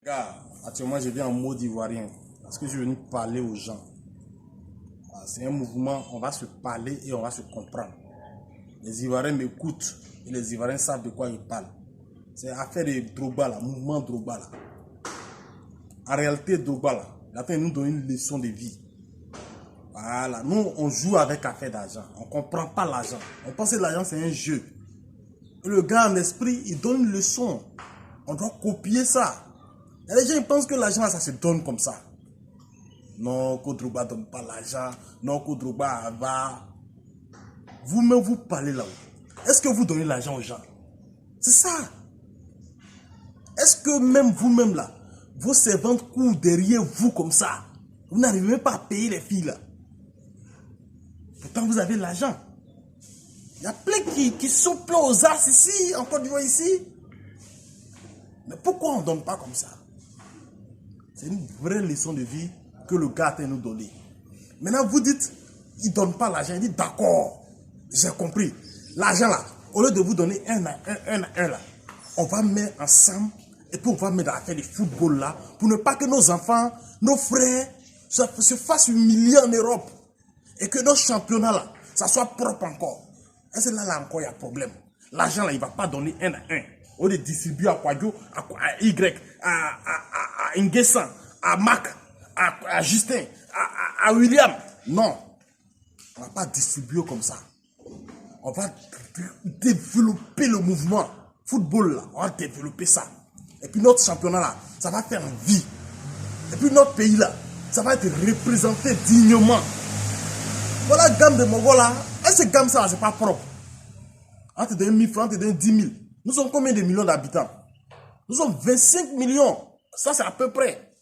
Car actuellement, je viens en mode ivoirien parce que je suis venu parler aux gens. C'est un mouvement, on va se parler et on va se comprendre. Les Ivoiriens m'écoutent et les Ivoiriens savent de quoi ils parlent. C'est affaire de Drogba là, mouvement Drogba là. En réalité, Drogba là, il a nous donner une leçon de vie. Voilà, nous on joue avec affaire d'argent. On ne comprend pas l'argent. On pense que l'argent c'est un jeu. Et le gars en esprit, il donne une leçon. On doit copier ça. Et les gens ils pensent que l'argent ça se donne comme ça. Non, que Drogba ne donne pas l'argent. Non, que Drogba va. Vous-même vous parlez là-haut. Est-ce que vous donnez l'argent aux gens? C'est ça. Est-ce que même vous-même là, vos servantes courent derrière vous comme ça? Vous n'arrivez même pas à payer les filles là. Pourtant vous avez l'argent. Il y a plein qui soufflent aux as ici, en Côte d'Ivoire ici. Mais pourquoi on ne donne pas comme ça? C'est une vraie leçon de vie que le gars a nous donner. Maintenant vous dites, il ne donne pas l'argent. Il dit d'accord, j'ai compris. L'argent là, au lieu de vous donner un à un là, on va mettre ensemble et puis on va mettre dans l'affaire du football là pour ne pas que nos enfants, nos frères se fassent humilier en Europe et que nos championnats là, ça soit propre encore. Et c'est là encore il y a problème. L'argent là, il ne va pas donner un à un. Au lieu de distribuer à Quadio, à Y, à Nguessan, à Mac, à Justin, à William. Non, on ne va pas distribuer comme ça. On va développer le mouvement football là, on va développer ça. Et puis notre championnat là, ça va faire vie. Et puis notre pays là, ça va être représenté dignement. Voilà la gamme de Mongols là. Et cette gamme ça, c'est pas propre. On te donne 1000 francs, on te donne 10 000. Nous sommes combien de millions d'habitants? Nous sommes 25 millions. Ça c'est à peu près.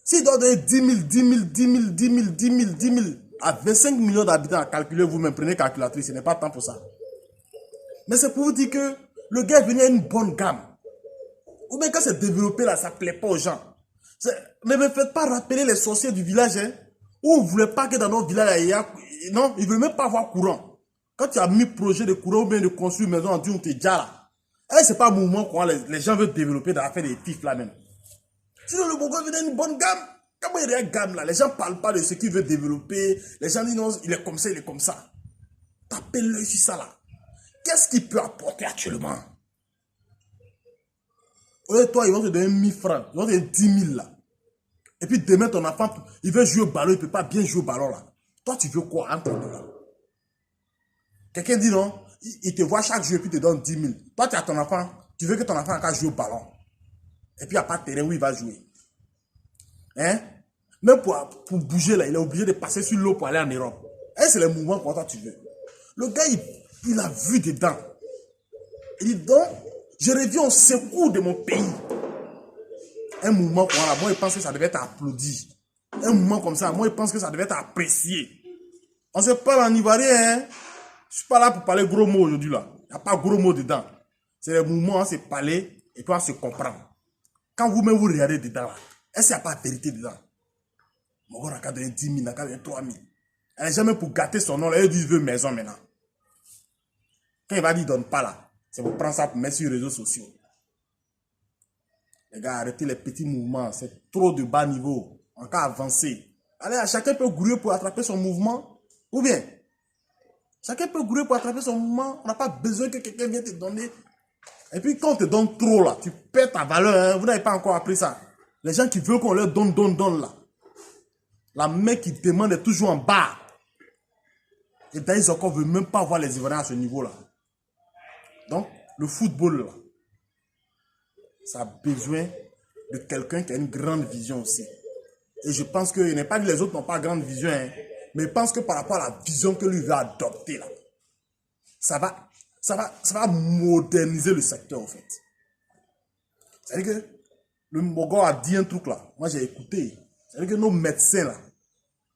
S'il doit donner 10 000, 10 000, 10 000, 10 000, 10 000, 10 000, à 25 millions d'habitants à calculer vous-même, prenez calculatrice, ce n'est pas temps pour ça. Mais c'est pour vous dire que le gars est venu à une bonne gamme. Ou bien quand c'est développé là, ça ne plaît pas aux gens. Ne me faites pas rappeler les sorciers du village, hein, où vous ne voulez pas que dans notre village, il y a... Non, ils ne veulent même pas avoir courant. Quand tu as mis projet de courant ou bien de construire une maison en Dieu, on te dit là. Et ce n'est pas un mouvement quoi, les gens veulent développer dans l'affaire des fifs là même. Sinon le Mongols vient d'une bonne gamme. Comment il y a une gamme là? Les gens ne parlent pas de ce qu'ils veulent développer. Les gens disent non, il est comme ça, il est comme ça. Tapez l'œil sur ça là. Qu'est-ce qu'il peut apporter actuellement? Toi, ils vont te donner 1000 francs. Ils vont te donner 10 000 là. Et puis demain, ton enfant, il veut jouer au ballon, il ne peut pas bien jouer au ballon là. Toi, tu veux quoi entre deux là? Quelqu'un dit non, il te voit chaque jour et puis te donne 10 000. Toi, tu as ton enfant, tu veux que ton enfant encore joue au ballon. Et puis il n'y a pas de terrain où il va jouer. Hein? Même pour bouger là, il est obligé de passer sur l'eau pour aller en Europe. Et c'est le mouvement pour toi tu veux. Le gars, il a vu dedans. Il dit donc, je reviens au secours de mon pays. Un mouvement pour moi, il pense que ça devait être applaudi. Un mouvement comme ça, moi, il pense que ça devait être apprécié. On se parle en ivoirien, hein? Je ne suis pas là pour parler gros mots aujourd'hui là. Il n'y a pas gros mots dedans. C'est le mouvement, on se parler et puis on se comprend. Quand vous-même vous regardez dedans là, est-ce qu'il n'y a pas de vérité dedans? Mon gars, il a donné 10 000, il a donné 3 000. Elle n'est jamais pour gâter son nom là, il dit il veut maison maintenant. Quand il va dire il ne donne pas là, c'est pour prendre ça pour mettre sur les réseaux sociaux. Les gars, arrêtez les petits mouvements, c'est trop de bas niveau. Encore avancé. Allez, chacun peut grouiller pour attraper son mouvement. Ou bien, chacun peut grouiller pour attraper son mouvement. On n'a pas besoin que quelqu'un vienne te donner. Et puis quand on te donne trop là, tu perds ta valeur. Hein? Vous n'avez pas encore appris ça. Les gens qui veulent qu'on leur donne là. La main qui demande est toujours en bas. Et d'ailleurs, ils encore ne veulent même pas voir les Ivoiriens à ce niveau-là. Donc, le football, là, ça a besoin de quelqu'un qui a une grande vision aussi. Et je pense que, il n'est pas que les autres n'ont pas grande vision, hein, mais je pense que par rapport à la vision que lui va adopter, là, ça va moderniser le secteur, en fait. C'est-à-dire que le Mogol a dit un truc là, moi j'ai écouté. C'est-à-dire que nos médecins là,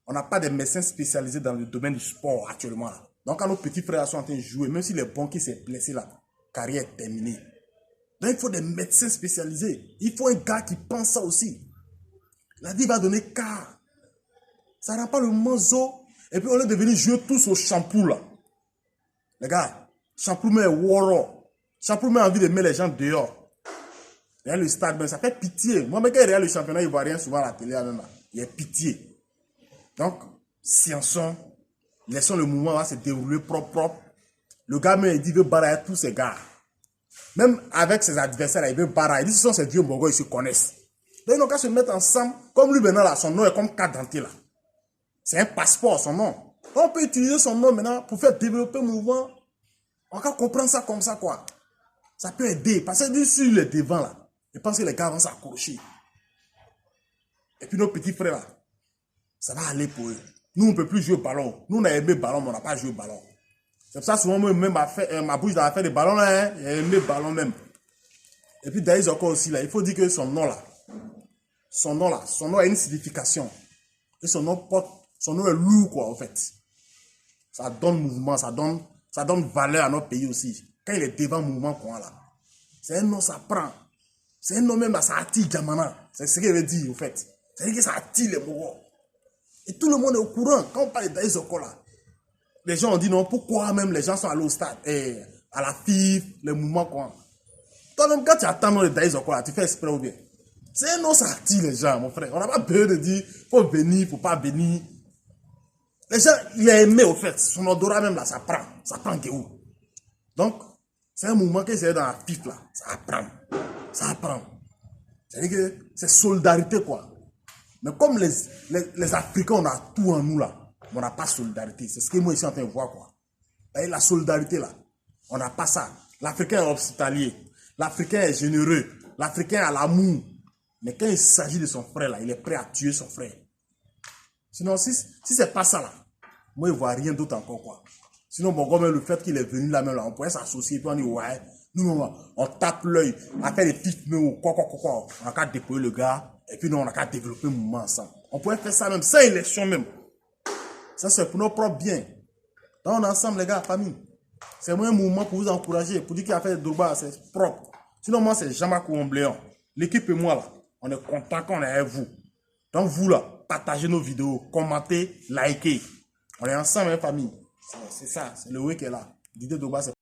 on n'a pas de médecins spécialisés dans le domaine du sport actuellement là. Donc quand nos petits frères sont en train de jouer, même si les bons qui s'est blessé là, carrière est terminée. Donc il faut des médecins spécialisés. Il faut un gars qui pense ça aussi. La vie va donner car. Ça ne rend pas le manzo. Et puis on est devenu jouer tous au shampoo là. Les gars, shampoo met woro. Shampoo met envie de mettre les gens dehors. Derrière le stade, ben, ça fait pitié. Moi, même quand il regarde le championnat ivoirien, souvent à la télé, il y a pitié. Donc, sciençons, laissons le mouvement va se dérouler propre. Le gars, même, il dit, il veut barrer tous ces gars. Même avec ses adversaires, il veut barrer. Il dit, ce sont ces vieux Mongols, ils se connaissent. Donc, ils n'ont qu'à se mettre ensemble. Comme lui, maintenant, là, son nom est comme carte d'identité, là. C'est un passeport, son nom. Donc, on peut utiliser son nom maintenant pour faire développer le mouvement. On va comprendre ça comme ça, quoi. Ça peut aider. Parce que sur les devants, là, je pense que les gars vont s'accrocher. Et puis, nos petits frères, là, ça va aller pour eux. Nous, on ne peut plus jouer au ballon. Nous, on a aimé le ballon, mais on n'a pas joué au ballon. C'est pour ça souvent, moi, même ma bouche dans l'affaire des ballons, là, hein, j'ai aimé le ballon même. Et puis, d'ailleurs, encore aussi, là, il faut dire que son nom a une signification. Et son nom est lourd, quoi, en fait. Ça donne mouvement, ça donne valeur à notre pays aussi. Quand il est devant le mouvement, quoi, là. C'est un nom, ça prend. C'est un nom même, là, ça attire Djamana. C'est ce qu'il veut dire, en fait. C'est-à-dire que ça attire les Mogos. Et tout le monde est au courant. Quand on parle d'Aïzoko, là, les gens ont dit non, pourquoi même les gens sont allés au stade, à la FIF, les mouvements, quoi. Toi-même, quand tu attends le d'Aïzoko, là, tu fais exprès ou bien. C'est un nom, ça attire les gens, mon frère. On n'a pas besoin de dire, faut venir, faut pas venir. Les gens, il a aimé, au fait. Son odorat même, là, ça prend que où. Donc, c'est un mouvement que c'est dans la FIF, là. Ça apprend. C'est-à-dire que c'est solidarité, quoi. Mais comme les Africains, on a tout en nous, là. On n'a pas solidarité. C'est ce que moi, je suis en train de voir, quoi. Et la solidarité, là, on n'a pas ça. L'Africain est hospitalier. L'Africain est généreux. L'Africain a l'amour. Mais quand il s'agit de son frère, là, il est prêt à tuer son frère. Sinon, si c'est pas ça, là, moi, je ne vois rien d'autre encore, quoi. Sinon, bon, comme le fait qu'il est venu là, même, là, on pourrait s'associer, puis on dit, ouais, nous, on tape l'œil, on fait des petites mains ou quoi. On a qu'à déployer le gars, et puis nous, on a qu'à développer le mouvement ensemble. On pourrait faire ça même, sans élection même. Ça, c'est pour nos propres biens. Donc, on est ensemble, les gars, famille. C'est moi un mouvement pour vous encourager, pour dire qu'il a fait Drogba, c'est propre. Sinon, moi, c'est Jean-Marc Ouambléon. L'équipe et moi, là, on est content qu'on est avec vous. Donc, vous, là, partagez nos vidéos, commentez, likez. On est ensemble, hein, famille. C'est ça, c'est le way qui est là. Didier Drogba, c'est